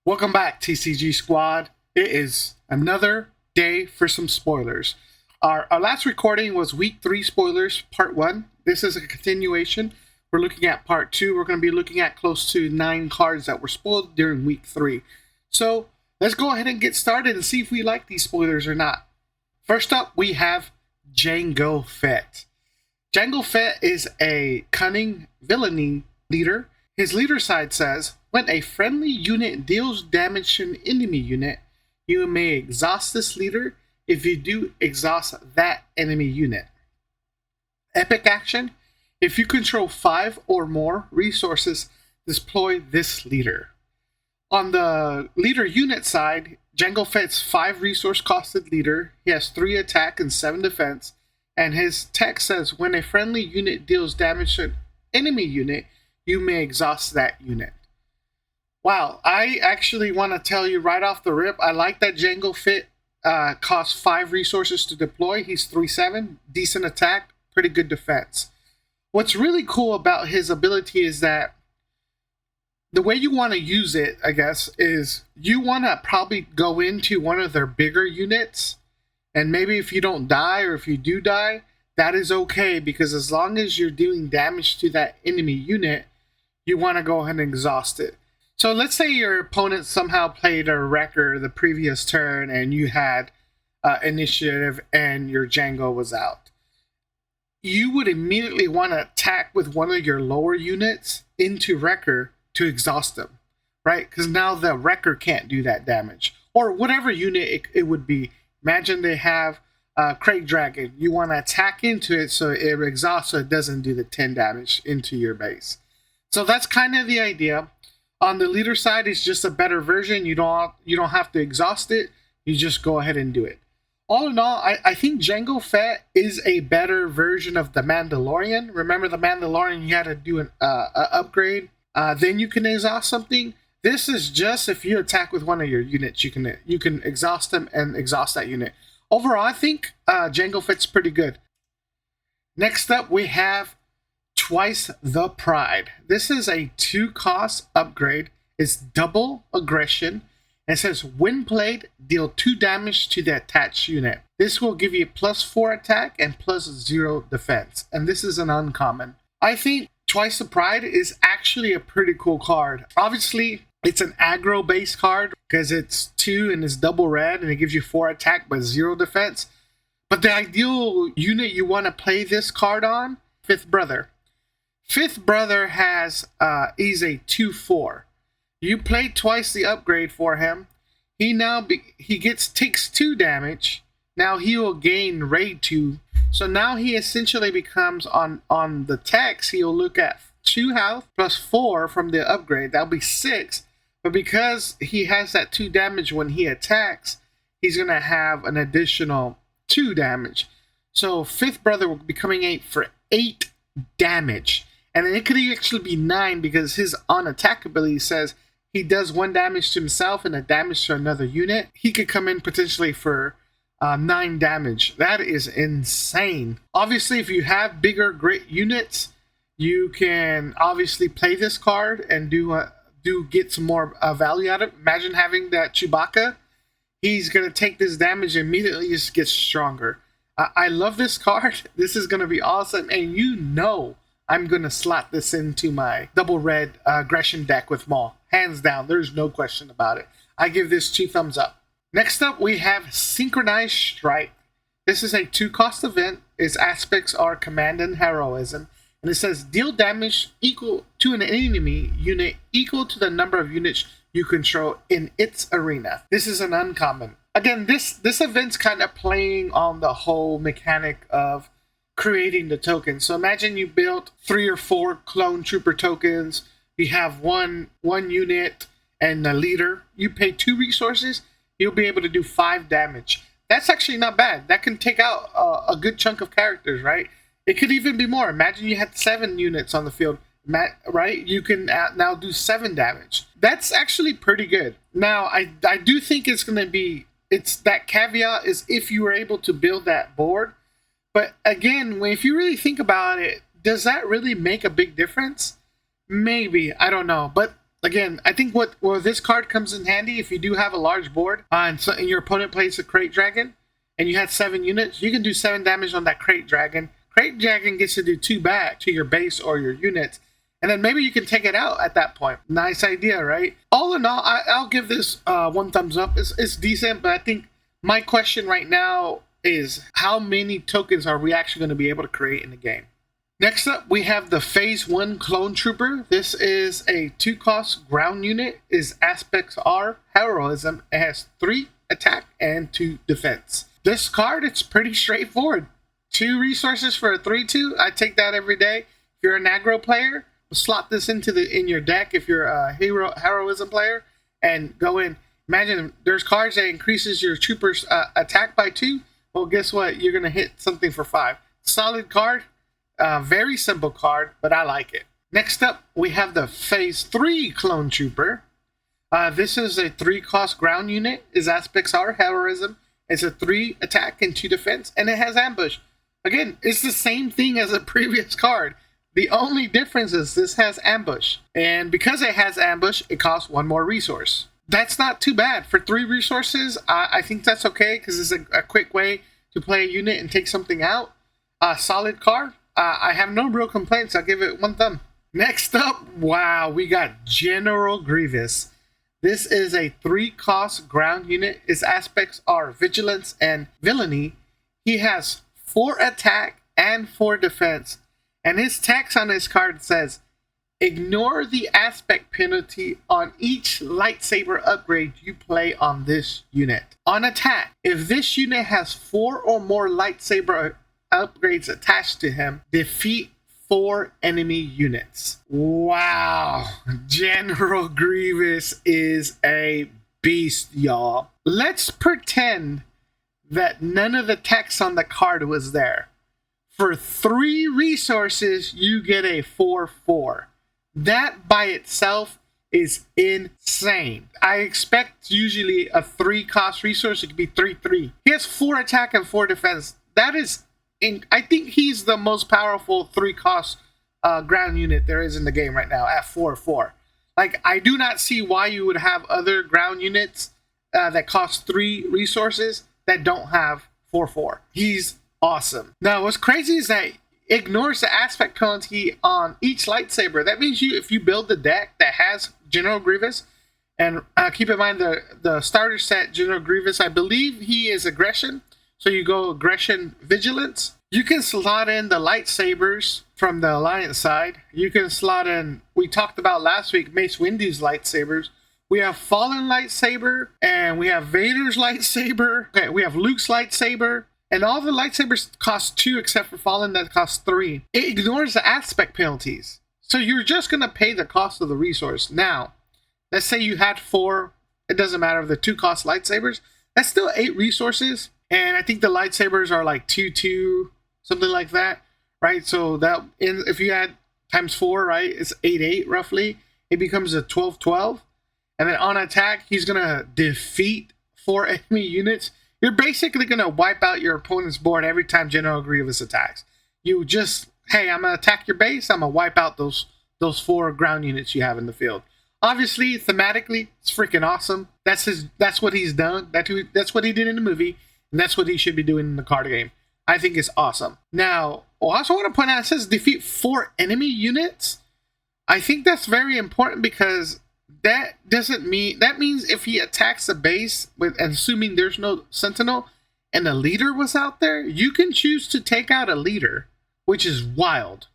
Welcome back, TCG Squad. It is another day for some spoilers. Our last recording was Week 3 spoilers, Part 1. This is a continuation. We're looking at Part 2. We're going to be looking at close to 9 cards that were spoiled during Week 3. So let's go ahead and get started and see if we like these spoilers or not. First up, we have Jango Fett. Jango Fett is a cunning villainy leader. His leader side says, when a friendly unit deals damage to an enemy unit, you may exhaust this leader. If you do, exhaust that enemy unit. Epic action. If you control 5 or more resources, deploy this leader. On the leader unit side, Jango Fett's 5 resource costed leader. He has 3 attack and 7 defense. And his text says, when a friendly unit deals damage to an enemy unit, you may exhaust that unit. Wow, I actually want to tell you right off the rip, I like that Jango Fett costs 5 resources to deploy. He's 3/7, decent attack, pretty good defense. What's really cool about his ability is that the way you want to use it, I guess, is you want to probably go into one of their bigger units, and maybe if you don't die or if you do die, that is okay, because as long as you're doing damage to that enemy unit, you want to go ahead and exhaust it. So let's say your opponent somehow played a wrecker the previous turn and you had initiative and your Jango was out. You would immediately want to attack with one of your lower units into wrecker to exhaust them, right? Because now the wrecker can't do that damage. Or whatever unit it would be. Imagine they have Crate Dragon. You want to attack into it so it exhausts so it doesn't do the 10 damage into your base. So that's kind of the idea. On the leader side, it's just a better version. You don't have to exhaust it. You just go ahead and do it. All in all, I think Jango Fett is a better version of the Mandalorian. Remember the Mandalorian, you had to do an upgrade. Then you can exhaust something. This is just if you attack with one of your units, you can exhaust them and exhaust that unit. Overall, I think Jango Fett's pretty good. Next up, we have Twice the Pride. This is a 2-cost upgrade. It's double aggression. And it says, when played, deal 2 damage to the attached unit. This will give you +4 attack and +0 defense. And this is an uncommon. I think Twice the Pride is actually a pretty cool card. Obviously, it's an aggro-based card because it's 2 and it's double red and it gives you 4 attack but 0 defense. But the ideal unit you want to play this card on, Fifth Brother. Fifth Brother he's a 2/4. You play twice the upgrade for him. He takes 2 damage. Now he will gain raid 2. So now he essentially becomes on the text. He'll look at 2 health +4 from the upgrade. That'll be 6. But because he has that 2 damage when he attacks, he's gonna have an additional 2 damage. So Fifth Brother will be coming 8 for 8 damage. And it could actually be 9 because his on-attack ability says he does 1 damage to himself and a damage to another unit. He could come in potentially for 9 damage. That is insane. Obviously, if you have bigger, great units, you can obviously play this card and get some more value out of it. Imagine having that Chewbacca. He's going to take this damage and immediately just get stronger. I love this card. This is going to be awesome. And I'm going to slot this into my double red aggression deck with Maul. Hands down. There's no question about it. I give this 2 thumbs up. Next up, we have Synchronized Strike. This is a 2-cost event. Its aspects are command and heroism. And it says, deal damage equal to an enemy unit equal to the number of units you control in its arena. This is an uncommon. Again, this event's kind of playing on the whole mechanic of creating the tokens. So imagine you built 3 or 4 clone trooper tokens. You have one unit and a leader. You pay 2 resources. You'll be able to do 5 damage. That's actually not bad. That can take out a good chunk of characters, right? It could even be more. Imagine you had 7 units on the field, right? You can now do 7 damage. That's actually pretty good. Now, I do think it's going to be, that caveat is if you were able to build that board. But again, if you really think about it, does that really make a big difference? Maybe. I don't know. But again, I think where this card comes in handy, if you do have a large board and your opponent plays a Crate Dragon and you had 7 units, you can do 7 damage on that Crate Dragon. Crate Dragon gets to do 2 back to your base or your units, and then maybe you can take it out at that point. Nice idea, right? All in all, I'll give this 1 thumbs up. It's decent, but I think my question right now is how many tokens are we actually going to be able to create in the game? Next up, we have the Phase 1 Clone Trooper. This is a 2-cost ground unit. Its aspects are Heroism. It has 3 attack and 2 defense. This card, it's pretty straightforward. 2 resources for a 3/2. I take that every day. If you're an aggro player, slot this in your deck. If you're a heroism player, and go in. Imagine there's cards that increases your trooper's attack by 2. Well, guess what? You're gonna hit something for 5. Solid card. Very simple card, but I like it. Next up, we have the Phase 3 Clone Trooper. This is a 3-cost ground unit. Its aspects are Heroism. It's a 3 attack and 2 defense, and it has Ambush. Again, it's the same thing as a previous card. The only difference is this has Ambush. And because it has Ambush, it costs 1 more resource. That's not too bad. For 3 resources, I think that's okay, because it's a quick way to play a unit and take something out. Solid card. I have no real complaints. I'll give it 1 thumb. Next up, wow, we got General Grievous. This is a 3-cost ground unit. Its aspects are Vigilance and Villainy. He has 4 attack and 4 defense. And his text on his card says, ignore the aspect penalty on each lightsaber upgrade you play on this unit. On attack, if this unit has 4 or more lightsaber upgrades attached to him, defeat 4 enemy units. Wow, General Grievous is a beast, y'all. Let's pretend that none of the text on the card was there. For 3 resources, you get a 4/4. That by itself is insane. I expect usually a 3-cost resource, it could be 3/3. He has 4 attack and 4 defense. That is, I think he's the most powerful 3-cost ground unit there is in the game right now at 4/4. Like, I do not see why you would have other ground units that cost 3 resources that don't have 4/4. He's awesome. Now, what's crazy is that ignores the aspect penalty on each lightsaber. That means if you build the deck that has General Grievous, and keep in mind the starter set General Grievous, I believe he is aggression. So you go aggression, vigilance. You can slot in the lightsabers from the Alliance side. You can slot in, we talked about last week, Mace Windu's lightsabers. We have Fallen lightsaber, and we have Vader's lightsaber. Okay, we have Luke's lightsaber. And all the lightsabers cost 2 except for Fallen that costs 3. It ignores the aspect penalties. So you're just going to pay the cost of the resource. Now, let's say you had 4, it doesn't matter, the 2-cost lightsabers. That's still 8 resources. And I think the lightsabers are like 2/2, something like that, right? So that if you add times 4, right, it's 8/8 roughly. It becomes a 12/12. And then on attack, he's going to defeat 4 enemy units. You're basically going to wipe out your opponent's board every time General Grievous attacks. You just, hey, I'm going to attack your base. I'm going to wipe out those 4 ground units you have in the field. Obviously, thematically, it's freaking awesome. That's what he's done. That's what he did in the movie. And that's what he should be doing in the card game. I think it's awesome. Now, I also want to point out, it says defeat 4 enemy units. I think that's very important, because that means if he attacks the base with, assuming there's no sentinel and a leader was out there, you can choose to take out a leader, which is wild.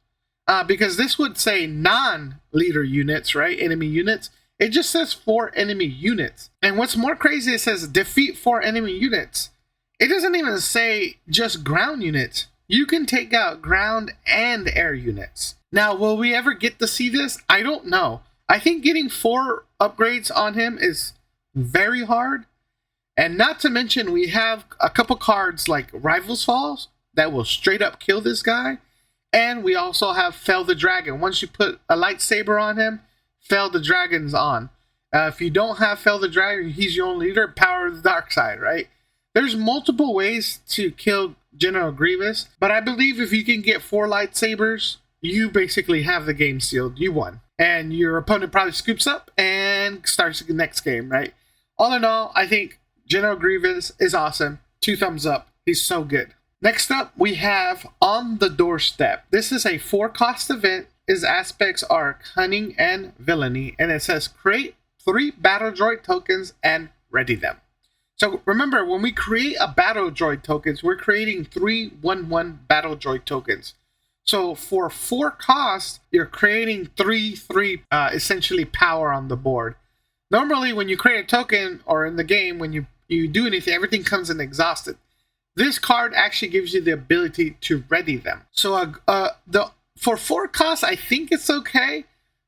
Because this would say non-leader units, right? Enemy units. It just says 4 enemy units. And what's more crazy, it says defeat 4 enemy units. It doesn't even say just ground units. You can take out ground and air units. Now, will we ever get to see this? I don't know. I think getting 4 upgrades on him is very hard. And not to mention, we have a couple cards like Rivals Falls that will straight up kill this guy. And we also have Fell the Dragon. Once you put a lightsaber on him, Fell the Dragon's on. If you don't have Fell the Dragon, he's your own leader, Power of the Dark Side, right? There's multiple ways to kill General Grievous, but I believe if you can get 4 lightsabers, you basically have the game sealed. You won. and your opponent probably scoops up and starts the next game, right? All in all, I think General Grievous is awesome. 2 thumbs up. He's so good. Next up, we have On the Doorstep. This is a 4-cost event. His aspects are Cunning and Villainy, and it says create 3 Battle Droid tokens and ready them. So remember, when we create a Battle Droid tokens, we're creating 3 1/1 Battle Droid tokens. So for 4 costs, you're creating 3 essentially power on the board. Normally, when you create a token, or in the game, when you do anything, everything comes in exhausted. This card actually gives you the ability to ready them. So for 4 costs, I think it's okay.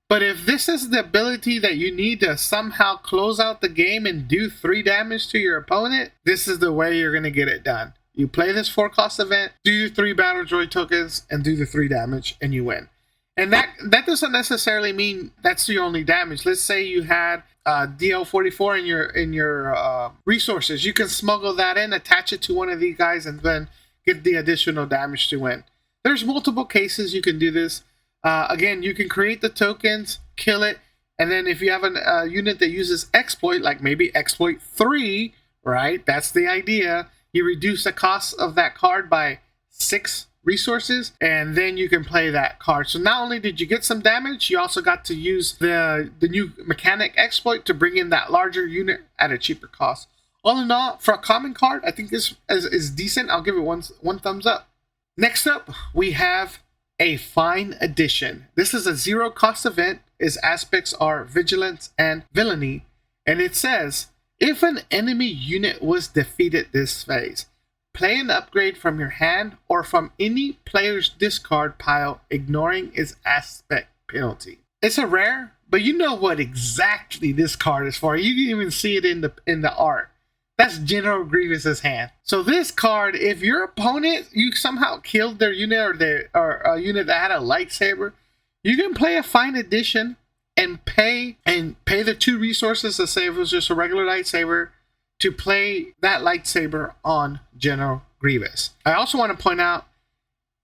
But if this is the ability that you need to somehow close out the game and do 3 damage to your opponent, this is the way you're going to get it done. You play this 4-cost event, do your 3 Battle Droid tokens, and do the 3 damage, and you win. And that doesn't necessarily mean that's your only damage. Let's say you had DL44 in your resources. You can smuggle that in, attach it to one of these guys, and then get the additional damage to win. There's multiple cases you can do this. Again, you can create the tokens, kill it, and then if you have a unit that uses exploit, like maybe exploit 3, right? That's the idea. You reduce the cost of that card by 6 resources, and then you can play that card. So not only did you get some damage, you also got to use the new mechanic exploit to bring in that larger unit at a cheaper cost. All in all, for a common card, I think this is decent. I'll give it one thumbs up. Next up, we have a Fine Edition. This is a 0-cost event. Its aspects are Vigilance and Villainy, and it says, if an enemy unit was defeated this phase, play an upgrade from your hand or from any player's discard pile, ignoring its aspect penalty. It's a rare, but you know what exactly this card is for. You can even see it in the art. That's General Grievous's hand. So this card, if your opponent, you somehow killed their unit or a unit that had a lightsaber, you can play a Fine Edition and pay the 2 resources, let's say if it was just a regular lightsaber, to play that lightsaber on General Grievous. I also want to point out,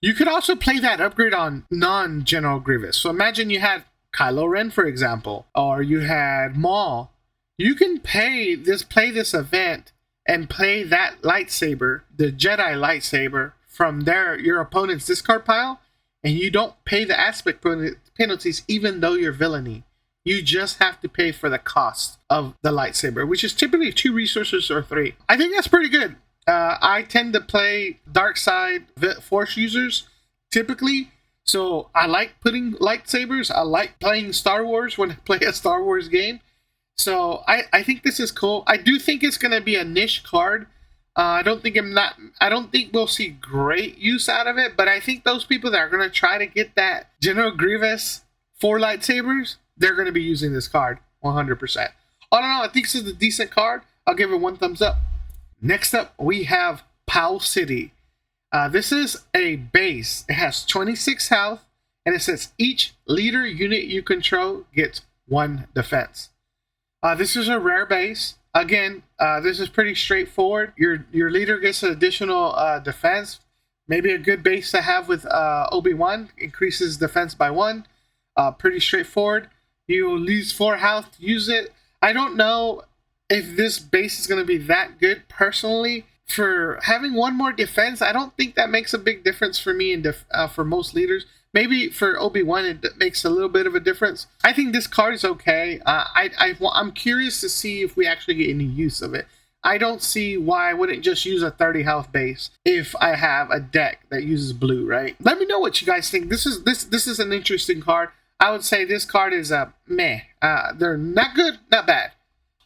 you could also play that upgrade on non-General Grievous. So imagine you had Kylo Ren, for example, or you had Maul. You can play this event and play that lightsaber, the Jedi lightsaber, from your opponent's discard pile, and you don't pay the aspect penalties even though you're Villainy. You just have to pay for the cost of the lightsaber, which is typically 2 resources or 3. I think that's pretty good. I tend to play dark side Force users typically, so I like putting lightsabers. I like playing Star Wars when I play a Star Wars game. So I think this is cool. I do think it's going to be a niche card. I don't think we'll see great use out of it, but I think those people that are going to try to get that General Grievous 4 lightsabers, they're going to be using this card 100%. All in all, I think this is a decent card. I'll give it 1 thumbs up. Next up, we have Pow City. This is a base. It has 26 health, and it says each leader unit you control gets 1 defense. This is a rare base. Again, this is pretty straightforward. Your leader gets an additional defense. Maybe a good base to have with Obi-Wan. Increases defense by 1. Pretty straightforward. You lose 4 health to use it. I don't know if this base is going to be that good personally. For having 1 more defense, I don't think that makes a big difference for me and for most leaders. Maybe for Obi-Wan it makes a little bit of a difference. I think this card is okay. I'm curious to see if we actually get any use of it. I don't see why I wouldn't just use a 30 health base if I have a deck that uses blue, right? Let me know what you guys think. This is an interesting card. I would say this card is a meh. They're not good, not bad.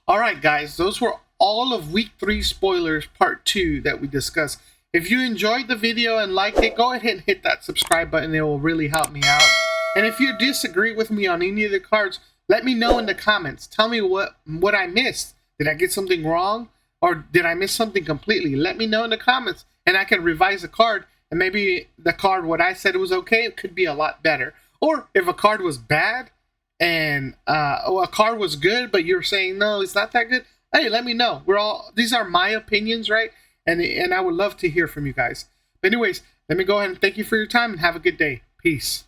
All right, guys, those were all of Week 3 spoilers Part 2 that we discussed. If you enjoyed the video and liked it, go ahead and hit that subscribe button. It will really help me out. And if you disagree with me on any of the cards, let me know in the comments. Tell me what I missed. Did I get something wrong? Or did I miss something completely? Let me know in the comments, and I can revise the card. And maybe the card, what I said was okay, it could be a lot better. Or if a card was bad and a card was good, but you're saying, no, it's not that good, hey, let me know. These are my opinions, right? And I would love to hear from you guys. But anyways, let me go ahead and thank you for your time and have a good day. Peace.